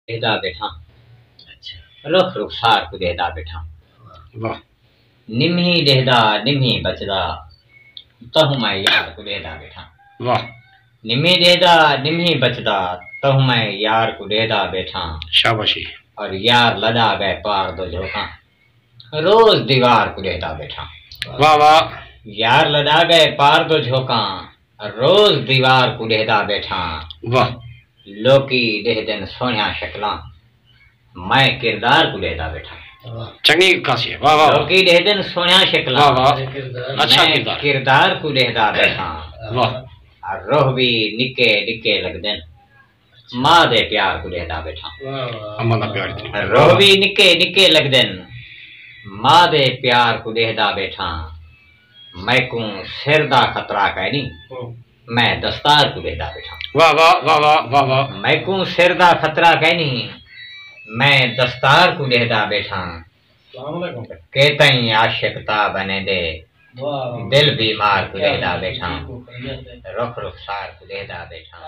دیدا بیٹھا رخ رخسار کو دیدا بیٹھا واہ نمہی دہدا نمہی بچدا تہوں میں یار کو دیدا بیٹھا واہ نمہی دہدا نمہی بچدا تہوں میں یار کو دیدا بیٹھا شاباشی اور یار لدا گئے پار دو جھوکاں روز دیوار کو دیدا بیٹھا واہ واہ یار لدا گئے پار دو جھوکاں روز دیوار کو دیدا بیٹھا واہ لوکی دہ دن سونیاں شکلاں میں کردار کو دیدا بیٹھا چنگی کاسی ہے واہ واہ لوکی دہ دن سونیاں شکلاں واہ واہ اچھا میں کردار کردار کو دیدا بیٹھا واہ اور روح بھی نکے نکے لگ دن ماں دے پیار کو دیدا بیٹھا اما دا پیار اتنی روح بھی نکے نکے لگ دن ماں دے پیار کو دیدا بیٹھا میں کو سر دا خطرہ کہنی میں دستار کو دیدا بیٹھا واہ واہ واہ واہ واہ واہ میں کو سر دا خطرہ کہنی میں دستار کو دیدا بیٹھا کہتیں عاشق تا بنے دے دل بیمار کو دیدا بیٹھا رخ رخسار کو دیدا بیٹھا